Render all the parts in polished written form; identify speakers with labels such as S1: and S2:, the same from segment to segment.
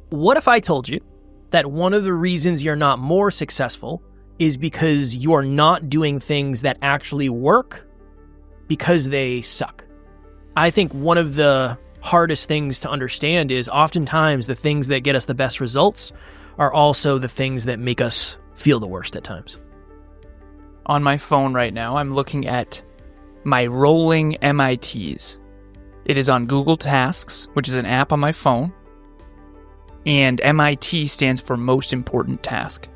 S1: What if I told you that one of the reasons you're not more successful is because you're not doing things that actually work because they suck? I think one of the hardest things to understand is oftentimes the things that get us the best results are also the things that make us feel the worst at times.
S2: On my phone right now, I'm looking at my rolling MITs. It is on Google Tasks, which is an app on my phone. And MIT stands for most important task.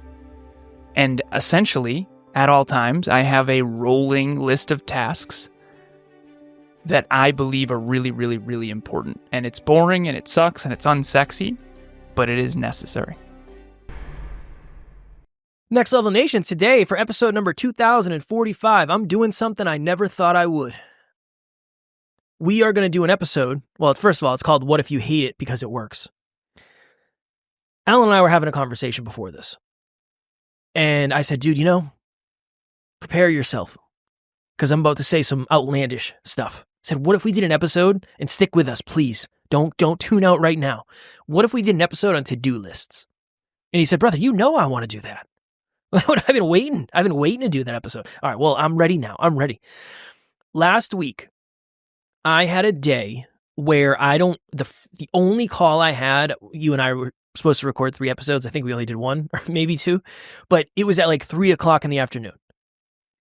S2: And essentially, at all times, I have a rolling list of tasks that I believe are really, really, really important. And it's boring and it sucks and it's unsexy, but it is necessary.
S1: Next Level Nation, today for episode number 2045, I'm doing something I never thought I would. We are going to do an episode. Well, first of all, it's called What If You Hate It Because It Works. Alan and I were having a conversation before this. And I said, dude, prepare yourself. Because I'm about to say some outlandish stuff. I said, what if we did an episode, and stick with us, please. Don't tune out right now. What if we did an episode on to-do lists? And he said, brother, I want to do that. I've been waiting to do that episode. All right, well, I'm ready now. I'm ready. Last week, I had a day where the only call I had, you and I were supposed to record 3 episodes. I think we only did 1 or maybe 2, but it was at like 3:00 in the afternoon.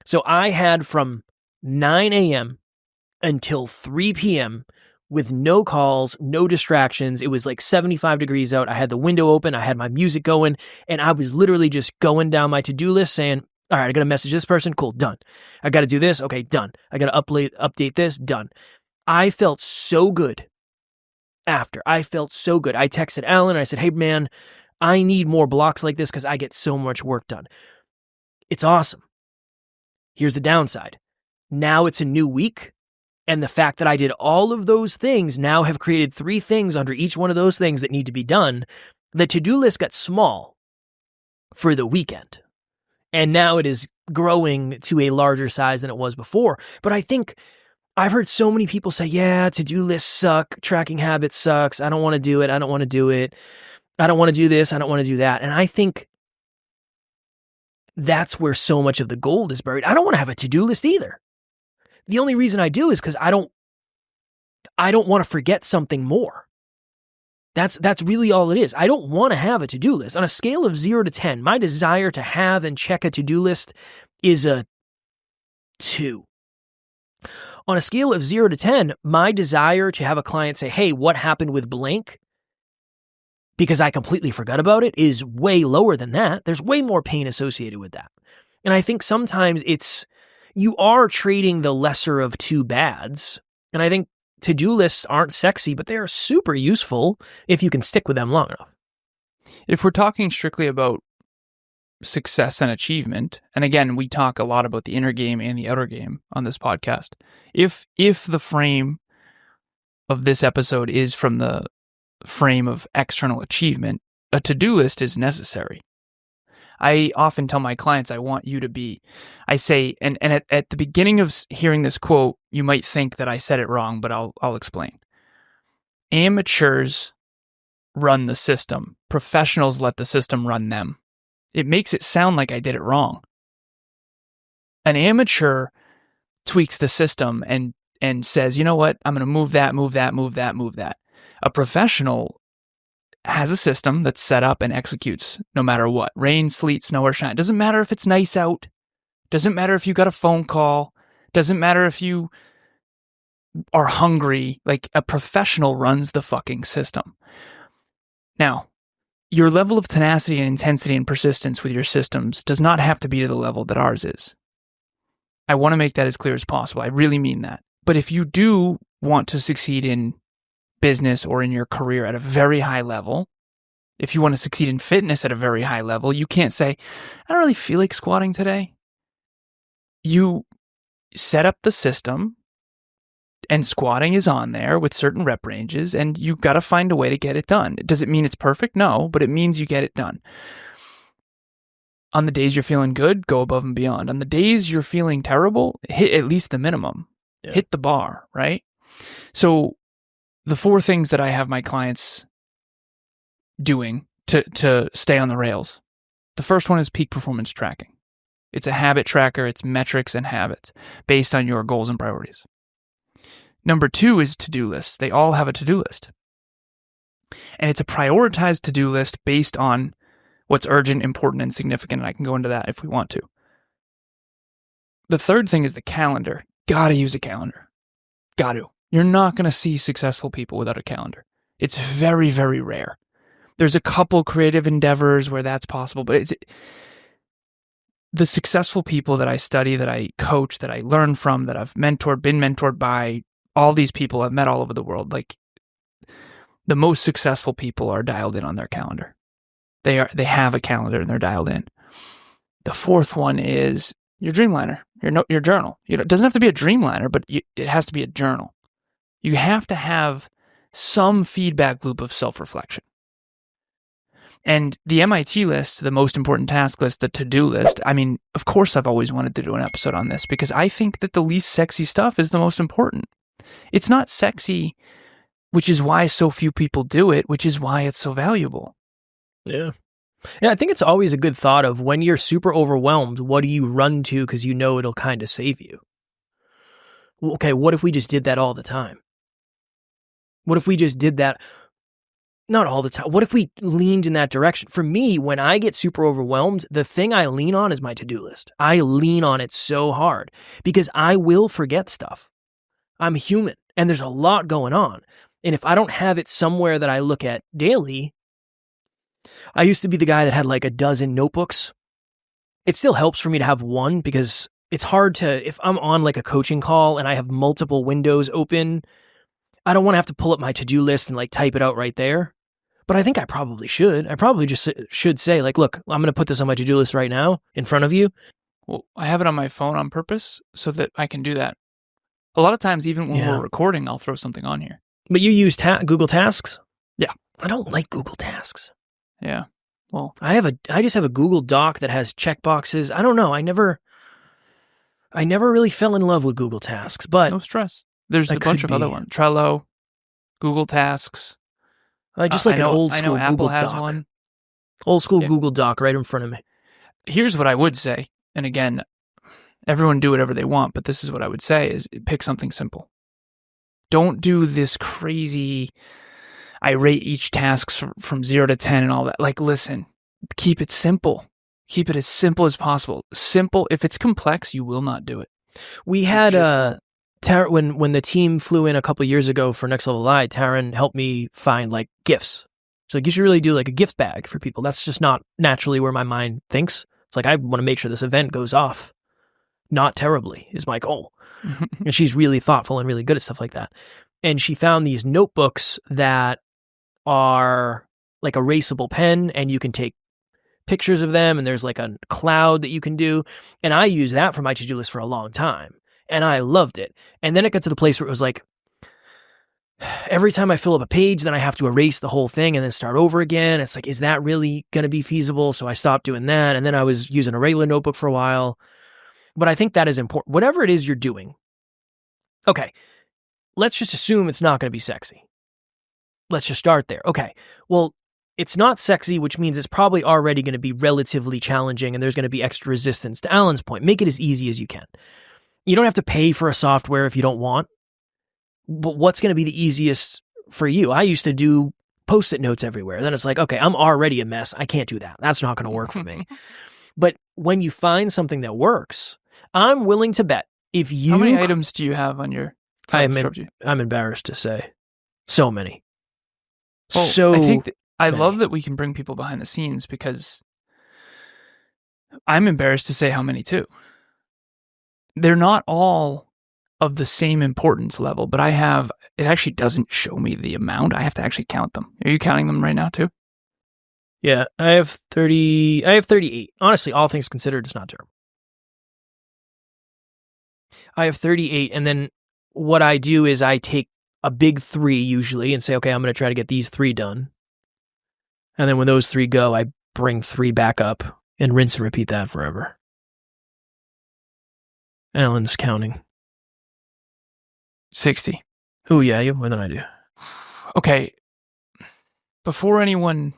S1: So I had from 9 a.m. until 3 p.m. with no calls, no distractions. It was like 75 degrees out. I had the window open. I had my music going, and I was literally just going down my to-do list saying, all right, I got to message this person. Cool, done. I got to do this. Okay, done. I got to update this. Done. I felt so good after. I felt so good. I texted Alan. I said, hey, man, I need more blocks like this because I get so much work done. It's awesome. Here's the downside. Now it's a new week, and the fact that I did all of those things now have created 3 things under each one of those things that need to be done. The to-do list got small for the weekend, and now it is growing to a larger size than it was before. But I think I've heard so many people say, yeah, to-do lists suck. Tracking habits sucks. I don't want to do it. I don't want to do it. I don't want to do this. I don't want to do that. And I think that's where so much of the gold is buried. I don't want to have a to-do list either. The only reason I do is because I don't want to forget something more. That's really all it is. I don't want to have a to-do list. On a scale of 0 to 10, my desire to have and check a to-do list is a 2. On a scale of 0 to 10, my desire to have a client say, hey, what happened with blank? Because I completely forgot about it is way lower than that. There's way more pain associated with that. And I think sometimes you are trading the lesser of 2 bads. And I think to-do lists aren't sexy, but they are super useful if you can stick with them long enough.
S2: If we're talking strictly about success and achievement, and again, we talk a lot about the inner game and the outer game on this podcast. If the frame of this episode is from the frame of external achievement, a to-do list is necessary. I often tell my clients, I want you to be, I say, and at the beginning of hearing this quote, you might think that I said it wrong, but I'll explain. Amateurs run the system. Professionals let the system run them. It makes it sound like I did it wrong. An amateur tweaks the system and says, you know what, I'm going to move that. A professional has a system that's set up and executes no matter what. Rain, sleet, snow, or shine. Doesn't matter if it's nice out. Doesn't matter if you got a phone call. Doesn't matter if you are hungry. Like, a professional runs the fucking system. Now, your level of tenacity and intensity and persistence with your systems does not have to be to the level that ours is. I want to make that as clear as possible. I really mean that. But if you do want to succeed in business or in your career at a very high level, if you want to succeed in fitness at a very high level, you can't say, I don't really feel like squatting today. You set up the system, and squatting is on there with certain rep ranges, and you got to find a way to get it done. Does it mean it's perfect? No, but it means you get it done. On the days you're feeling good, go above and beyond. On the days you're feeling terrible, hit at least the minimum. Yeah. Hit the bar, right? So the 4 things that I have my clients doing to stay on the rails. The first one is peak performance tracking. It's a habit tracker. It's metrics and habits based on your goals and priorities. Number 2 is to-do lists. They all have a to-do list. And it's a prioritized to-do list based on what's urgent, important, and significant. And I can go into that if we want to. The third thing is the calendar. Gotta use a calendar. Got to. You're not going to see successful people without a calendar. It's very, very rare. There's a couple creative endeavors where that's possible, but the successful people that I study, that I coach, that I learn from, that I've been mentored by, all these people I've met all over the world, like the most successful people are dialed in on their calendar. They have a calendar and they're dialed in. The fourth one is your Dreamliner, your journal. It doesn't have to be a Dreamliner, but it has to be a journal. You have to have some feedback loop of self-reflection. And the MIT list, the most important task list, the to-do list, I mean, of course I've always wanted to do an episode on this because I think that the least sexy stuff is the most important. It's not sexy, which is why so few people do it, which is why it's so valuable.
S1: Yeah. Yeah, I think it's always a good thought of when you're super overwhelmed, what do you run to because you know it'll kind of save you? Okay, what if we just did that all the time? What if we just did that? Not all the time. What if we leaned in that direction? For me, when I get super overwhelmed, the thing I lean on is my to-do list. I lean on it so hard because I will forget stuff. I'm human and there's a lot going on. And if I don't have it somewhere that I look at daily, I used to be the guy that had like a dozen notebooks. It still helps for me to have one because it's hard to, if I'm on like a coaching call and I have multiple windows open, I don't want to have to pull up my to-do list and like type it out right there. But I think I probably should. I probably just should say like, look, I'm going to put this on my to-do list right now in front of you.
S2: Well, I have it on my phone on purpose so that I can do that. A lot of times, even when we're recording, I'll throw something on here.
S1: But you use Google Tasks?
S2: Yeah.
S1: I don't like Google Tasks.
S2: Yeah. Well,
S1: I just have a Google Doc that has checkboxes. I don't know. I never really fell in love with Google Tasks, but
S2: no stress. There's a bunch of other ones. Trello, Google Tasks.
S1: Just like an old school
S2: Apple
S1: Google
S2: has
S1: Doc.
S2: one.
S1: Old school Google Doc right in front of me.
S2: Here's what I would say. And again, everyone do whatever they want, but this is what I would say is pick something simple. Don't do this crazy, I rate each task from 0 to 10 and all that. Like, listen, keep it simple. Keep it as simple as possible. Simple. If it's complex, you will not do it.
S1: We had when the team flew in a couple years ago for Next Level Live, Taryn helped me find like gifts. So like, you should really do like a gift bag for people. That's just not naturally where my mind thinks. It's like, I want to make sure this event goes off not terribly is my goal. And she's really thoughtful and really good at stuff like that. And she found these notebooks that are like erasable pen and you can take pictures of them and there's like a cloud that you can do. And I used that for my to-do list for a long time and I loved it. And then it got to the place where it was like, every time I fill up a page, then I have to erase the whole thing and then start over again. It's like, is that really going to be feasible? So I stopped doing that. And then I was using a regular notebook for a while. But I think that is important. Whatever it is you're doing. Okay, let's just assume it's not going to be sexy. Let's just start there. Okay, well, it's not sexy, which means it's probably already going to be relatively challenging and there's going to be extra resistance. To Alan's point, make it as easy as you can. You don't have to pay for a software if you don't want. But what's going to be the easiest for you? I used to do Post-it notes everywhere. Then it's like, okay, I'm already a mess. I can't do that. That's not going to work for me. But when you find something that works, I'm willing to bet if you...
S2: How many items do you have on your...
S1: I'm embarrassed to say. So many.
S2: Well, I think I love that we can bring people behind the scenes because I'm embarrassed to say how many too. They're not all of the same importance level, but it actually doesn't show me the amount. I have to actually count them. Are you counting them right now too?
S1: Yeah, I have 38. Honestly, all things considered, it's not terrible. I have 38, and then what I do is I take a big 3 usually and say, okay, I'm going to try to get these 3 done. And then when those 3 go, I bring 3 back up and rinse and repeat that forever. Alan's counting.
S2: 60.
S1: Oh, yeah, you have more than I do.
S2: Okay. Before anyone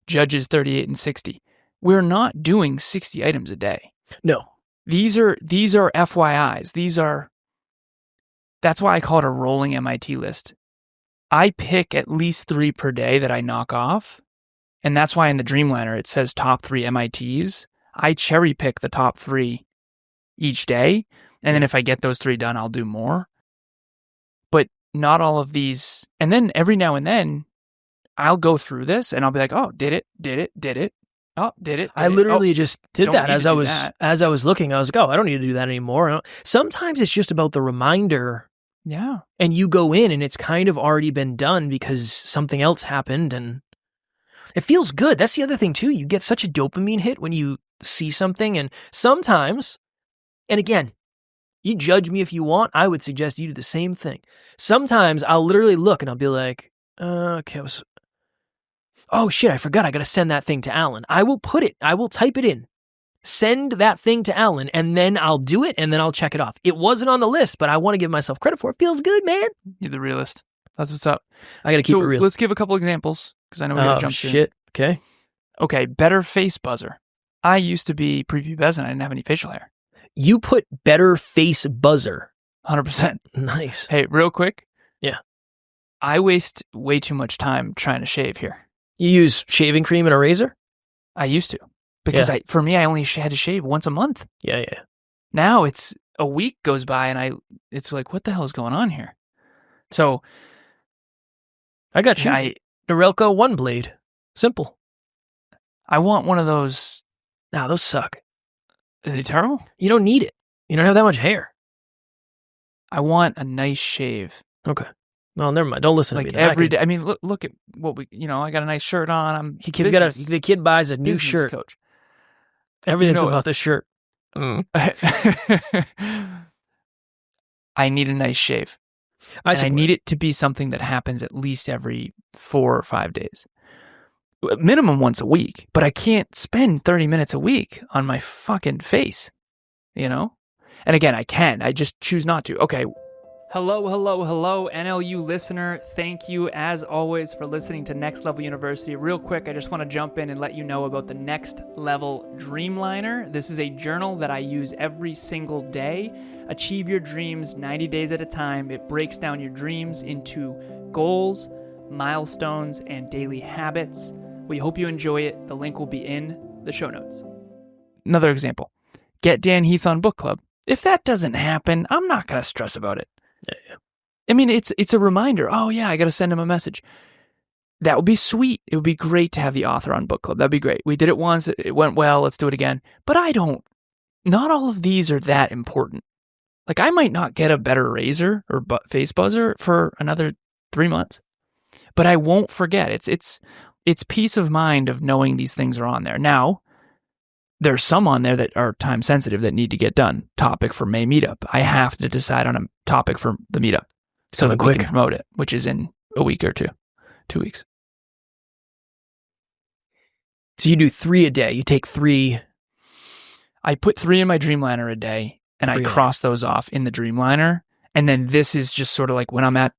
S2: Judges 38 and 60. We're not doing 60 items a day.
S1: No.
S2: These are FYIs. That's why I call it a rolling MIT list. I pick at least 3 per day that I knock off. And that's why in the Dreamliner it says top 3 MITs. I cherry pick the top 3 each day. And then if I get those 3 done, I'll do more. But not all of these. And then every now and then I'll go through this and I'll be like, oh, did it. Oh, did it.
S1: I literally just did that as I was looking. I was like, oh, I don't need to do that anymore. Sometimes it's just about the reminder.
S2: Yeah.
S1: And you go in and it's kind of already been done because something else happened and it feels good. That's the other thing too. You get such a dopamine hit when you see something, and sometimes, and again, you judge me if you want, I would suggest you do the same thing. Sometimes I'll literally look and I'll be like, okay, oh shit, I forgot I got to send that thing to Alan. I will type it in, send that thing to Alan, and then I'll do it and then I'll check it off. It wasn't on the list, but I want to give myself credit for it. Feels good, man.
S2: You're the realist. That's what's up.
S1: I got to keep it real.
S2: Let's give a couple examples because I know we got to jump
S1: shit. Okay.
S2: Okay, better face buzzer. I used to be prepubescent. I didn't have any facial hair.
S1: You put better face buzzer.
S2: 100%.
S1: Nice.
S2: Hey, real quick.
S1: Yeah.
S2: I waste way too much time trying to shave here.
S1: You use shaving cream and a razor?
S2: I used to. Because for me, I only had to shave once a month.
S1: Yeah.
S2: Now it's a week goes by and it's like, what the hell is going on here? So
S1: I got you. Norelco One Blade. Simple.
S2: I want one of those.
S1: No, those suck.
S2: Are they terrible?
S1: You don't need it. You don't have that much hair.
S2: I want a nice shave.
S1: Okay. No, never mind. Don't listen to me.
S2: Every day. I mean, look at what I got a nice shirt on.
S1: The kid buys a new shirt.
S2: Coach.
S1: Everything's about the shirt.
S2: I need a nice shave. I need it to be something that happens at least every 4 or 5 days. Minimum once a week, but I can't spend 30 minutes a week on my fucking face, And again, I can. I just choose not to. Okay. Hello, NLU listener. Thank you, as always, for listening to Next Level University. Real quick, I just want to jump in and let you know about the Next Level Dreamliner. This is a journal that I use every single day. Achieve your dreams 90 days at a time. It breaks down your dreams into goals, milestones, and daily habits. We hope you enjoy it. The link will be in the show notes. Another example. Get Dan Heath on book club. If that doesn't happen, I'm not going to stress about it.
S1: Yeah.
S2: I mean, it's a reminder. Oh, yeah, I got to send him a message. That would be sweet. It would be great to have the author on book club. That'd be great. We did it once. It went well. Let's do it again. But not all of these are that important. Like, I might not get a better razor or face buzzer for another 3 months, but I won't forget. It's peace of mind of knowing these things are on there. Now, there's some on there that are time sensitive that need to get done. Topic for May meetup. I have to decide on a topic for the meetup so that we can promote it, which is in a week or 2 weeks.
S1: So you do 3 a day. You take 3.
S2: I put 3 in my Dreamliner a day, and I cross those off in the Dreamliner. And then this is just sort of like when I'm at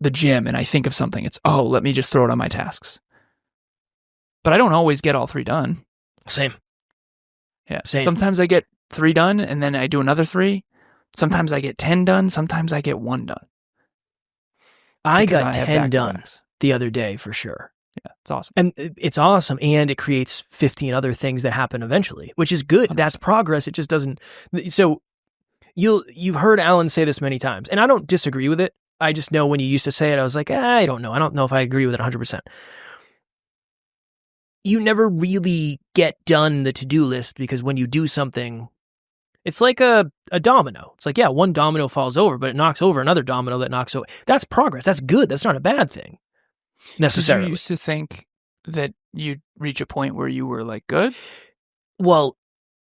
S2: the gym and I think of something, it's, let me just throw it on my tasks. But I don't always get all 3 done.
S1: Same.
S2: Yeah.
S1: Same.
S2: Sometimes I get 3 done and then I do another 3. Sometimes I get 10 done. Sometimes I get 1 done.
S1: I got 10 done the other day for sure.
S2: Yeah, it's awesome.
S1: And it's awesome. And it creates 15 other things that happen eventually, which is good. 100%. That's progress. It just doesn't. So you've heard Alan say this many times, and I don't disagree with it. I just know when you used to say it, I was like, I don't know. I don't know if I agree with it 100%. You never really get done the to-do list because when you do something, it's like a domino. It's like, yeah, one domino falls over, but it knocks over another domino that knocks over. That's progress. That's good. That's not a bad thing necessarily.
S2: Did you used to think that you'd reach a point where you were like good?
S1: Well,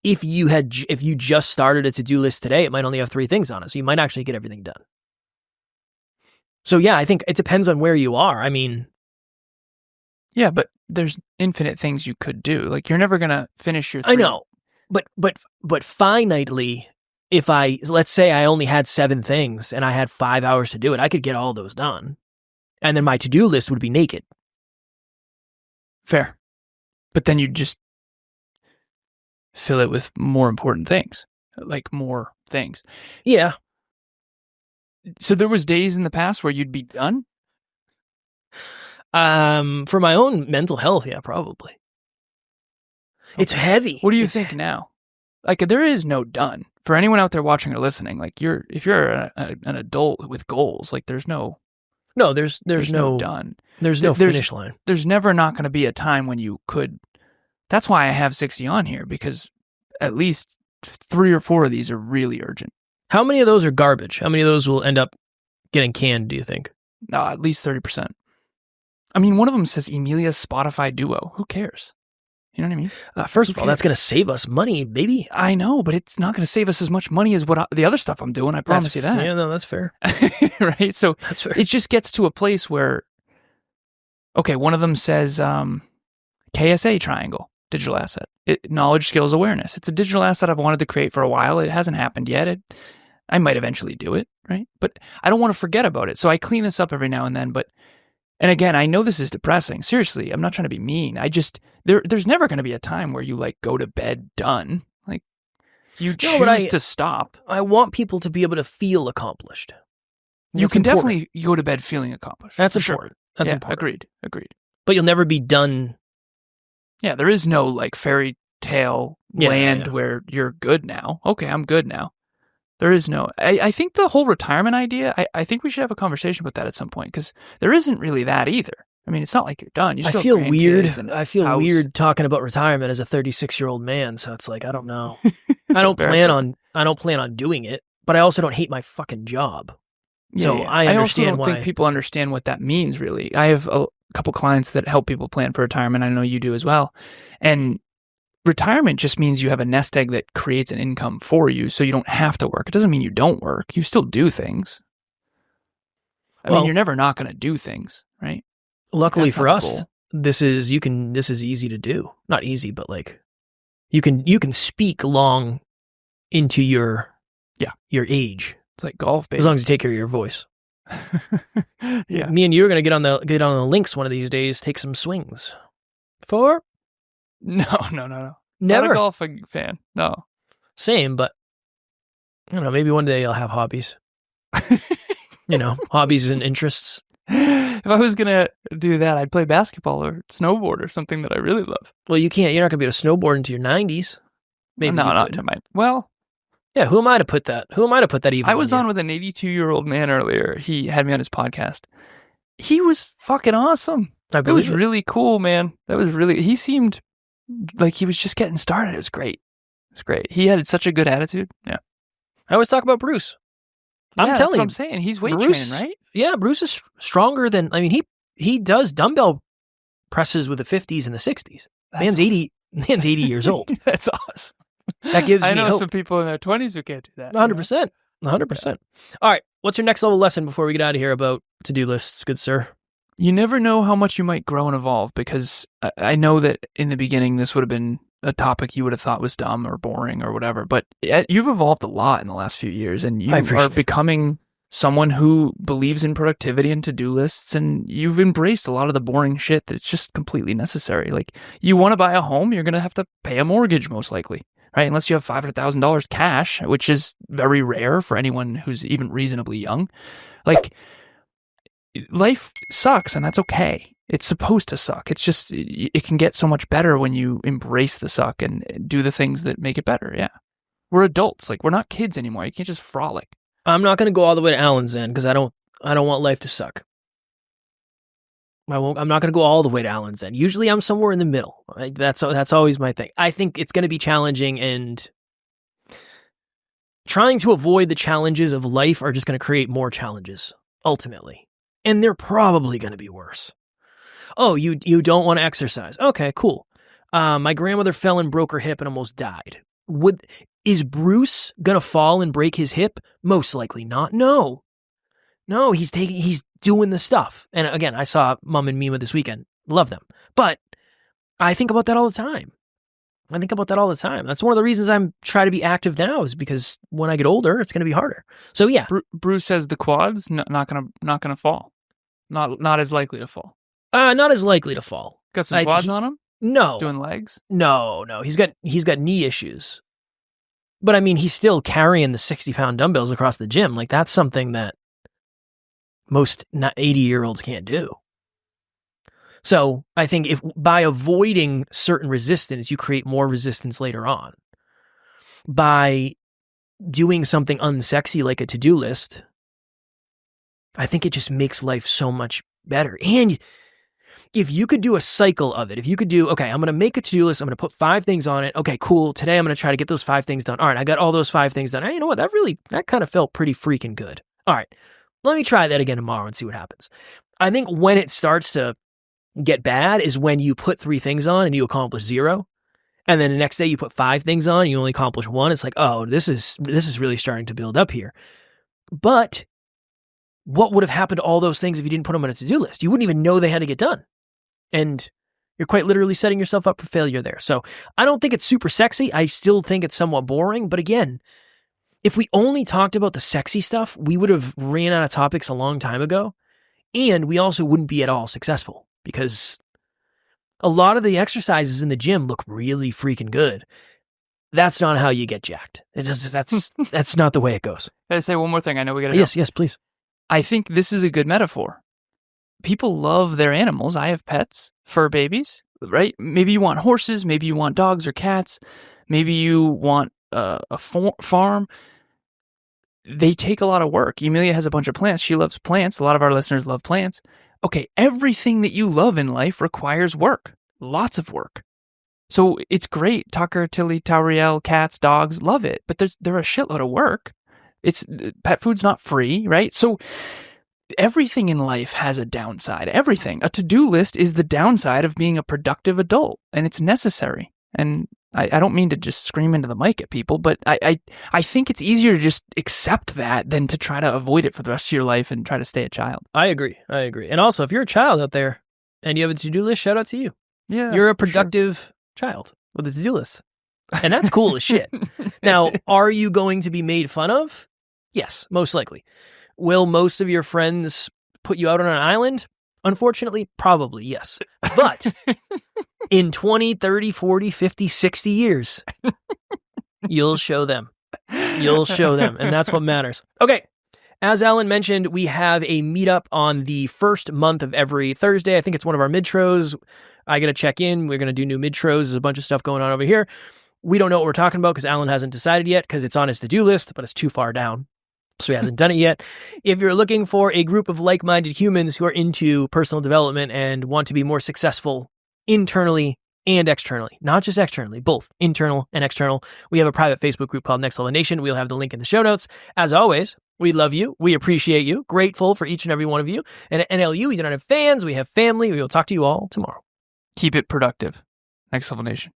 S1: if you just started a to-do list today, it might only have 3 things on it. So you might actually get everything done. So yeah, I think it depends on where you are. I mean,
S2: yeah, but there's infinite things you could do. Like, you're never going to finish your 3.
S1: I know. But finitely, let's say I only had 7 things and I had 5 hours to do it, I could get all those done. And then my to-do list would be naked.
S2: Fair. But then you just fill it with more important things, like more things.
S1: Yeah.
S2: So there was days in the past where you'd be done?
S1: For my own mental health, yeah, probably. Okay. It's heavy.
S2: What do you think now? Like, there is no done. For anyone out there watching or listening, like, if you're an adult with goals, like, there's no
S1: done. There's no finish line.
S2: There's never not going to be a time when you could. That's why I have 60 on here, because at least 3 or 4 of these are really urgent.
S1: How many of those are garbage? How many of those will end up getting canned, do you think?
S2: No, at least 30%. I mean, one of them says Emilia's Spotify duo. Who cares? You know what I mean?
S1: First of all, that's going to save us money, baby.
S2: I know, but it's not going to save us as much money as the other stuff I'm doing. I promise you that.
S1: Yeah, no, that's fair.
S2: Right? So
S1: that's fair.
S2: It just gets to a place where, okay, one of them says KSA triangle, digital asset. Knowledge, skills, awareness. It's a digital asset I've wanted to create for a while. It hasn't happened yet. I might eventually do it, right? But I don't want to forget about it. So I clean this up every now and then. And again, I know this is depressing. Seriously, I'm not trying to be mean. There's never going to be a time where you like go to bed done. Like you choose to stop.
S1: I want people to be able to feel accomplished.
S2: You can definitely go to bed feeling accomplished.
S1: That's important.
S2: Sure.
S1: That's important.
S2: Agreed.
S1: But you'll never be done.
S2: Yeah, there is no like fairy tale land where you're good now. Okay, I'm good now. There is no. I think the whole retirement idea, I think we should have a conversation about that at some point, because there isn't really that either. I mean, it's not like you're done. You still
S1: I feel weird talking about retirement as a 36-year-old man. So it's like, I don't know. I don't plan on doing it, but I also don't hate my fucking job. So I understand
S2: I also don't think people understand what that means, really. I have a couple clients that help people plan for retirement. I know you do as well. And retirement just means you have a nest egg that creates an income for you, so you don't have to work. It doesn't mean you don't work. You still do things. I mean, you're never not going to do things, right?
S1: Luckily for us, this is easy to do. Not easy, but like you can speak long into your age.
S2: It's like golf, baby.
S1: As long as you take care of your voice.
S2: Yeah.
S1: Me and you are going to get on the links one of these days, take some swings.
S2: No.
S1: Never.
S2: Not a golf fan. No.
S1: Same, but I don't know, maybe one day I'll have hobbies. Hobbies and interests.
S2: If I was going to do that, I'd play basketball or snowboard or something that I really love.
S1: Well, you can't. You're not going to be able to snowboard into your 90s. Maybe
S2: not to mine. Well,
S1: yeah, who am I to put that? Even
S2: I was on with an 82-year-old man earlier. He had me on his podcast. He was fucking awesome. It was really cool, man. He seemed like he was just getting started. It was great. He had such a good attitude. Yeah.
S1: I always talk about Bruce.
S2: I'm telling you.
S1: That's what
S2: I'm saying. He's weight training, right?
S1: Yeah, Bruce is stronger than, he does dumbbell presses with the 50s and the 60s. Man's 80 years old.
S2: That's awesome.
S1: That gives me
S2: I know
S1: hope.
S2: some people in their 20s who can't do that.
S1: 100%. 100%. All right. What's your next level lesson before we get out of here about to-do lists, good sir?
S2: You never know how much you might grow and evolve, because I know that in the beginning this would have been a topic you would have thought was dumb or boring or whatever, but you've evolved a lot in the last few years, and you are becoming someone who believes in productivity and to-do lists, and you've embraced a lot of the boring shit that's just completely necessary. Like, you want to buy a home, you're going to have to pay a mortgage most likely, right? Unless you have $500,000 cash, which is very rare for anyone who's even reasonably young. Like, life sucks, and that's okay. It's supposed to suck. It's just, it can get so much better when you embrace the suck and do the things that make it better. Yeah. We're adults. Like, we're not kids anymore. You can't just frolic.
S1: I'm not going to go all the way to Alan's end, because I don't want life to suck. I'm not going to go all the way to Alan's end. Usually I'm somewhere in the middle. That's always my thing. I think it's going to be challenging, and trying to avoid the challenges of life are just going to create more challenges, ultimately. And they're probably going to be worse. Oh, you don't want to exercise. Okay, cool. My grandmother fell and broke her hip and almost died. Is Bruce going to fall and break his hip? Most likely not. No, he's doing the stuff. And again, I saw Mom and Mima this weekend. Love them. But I think about that all the time. That's one of the reasons I'm trying to be active now, is because when I get older, it's going to be harder. So yeah.
S2: Bruce says the quads, not going to fall. Not as likely to fall.
S1: Not as likely to fall.
S2: Got some quads on him?
S1: No.
S2: Doing legs?
S1: No. He's got knee issues. But I mean, he's still carrying the 60-pound dumbbells across the gym. Like, that's something that most 80-year-olds can't do. So I think if by avoiding certain resistance, you create more resistance later on. By doing something unsexy like a to-do list, I think it just makes life so much better. And if you could do a cycle of it, if you could do, okay, I'm going to make a to-do list. I'm going to put 5 things on it. Okay, cool. Today I'm going to try to get those 5 things done. All right, I got all those 5 things done. Hey, you know what? That kind of felt pretty freaking good. All right, let me try that again tomorrow and see what happens. I think when it starts to get bad is when you put 3 things on and you accomplish 0. And then the next day you put 5 things on and you only accomplish 1. It's like, oh, this is really starting to build up here. But what would have happened to all those things if you didn't put them on a to-do list? You wouldn't even know they had to get done. And you're quite literally setting yourself up for failure there. So I don't think it's super sexy. I still think it's somewhat boring. But again, if we only talked about the sexy stuff, we would have ran out of topics a long time ago. And we also wouldn't be at all successful because a lot of the exercises in the gym look really freaking good. That's not how you get jacked. That's not the way it goes.
S2: Can I say one more thing? I know we got to
S1: Yes, please.
S2: I think this is a good metaphor. People love their animals. I have pets, fur babies, right? Maybe you want horses. Maybe you want dogs or cats. Maybe you want a farm. They take a lot of work. Emilia has a bunch of plants. She loves plants. A lot of our listeners love plants. Okay, everything that you love in life requires work. Lots of work. So it's great. Tucker, Tilly, Tauriel, cats, dogs, love it. But they're a shitload of work. Pet food's not free, right? So everything in life has a downside. Everything. A to-do list is the downside of being a productive adult, and it's necessary. And I don't mean to just scream into the mic at people, but I think it's easier to just accept that than to try to avoid it for the rest of your life and try to stay a child.
S1: I agree. And also, if you're a child out there and you have a to-do list, shout out to you.
S2: Yeah,
S1: you're a productive child with a to-do list. And that's cool as shit. Now, are you going to be made fun of? Yes, most likely. Will most of your friends put you out on an island? Unfortunately, probably, yes. But in 20, 30, 40, 50, 60 years, you'll show them. You'll show them, and that's what matters. Okay, as Alan mentioned, we have a meetup on the first month of every Thursday. I think it's one of our mid-tros. I got to check in. We're going to do new mid-tros. There's a bunch of stuff going on over here. We don't know what we're talking about because Alan hasn't decided yet because it's on his to-do list, but it's too far down. So he hasn't done it yet. If you're looking for a group of like-minded humans who are into personal development and want to be more successful internally and externally, not just externally, both internal and external, we have a private Facebook group called Next Level Nation. We'll have the link in the show notes. As always, we love you. We appreciate you. Grateful for each and every one of you. And at NLU, we don't have fans. We have family. We will talk to you all tomorrow.
S2: Keep it productive. Next Level Nation.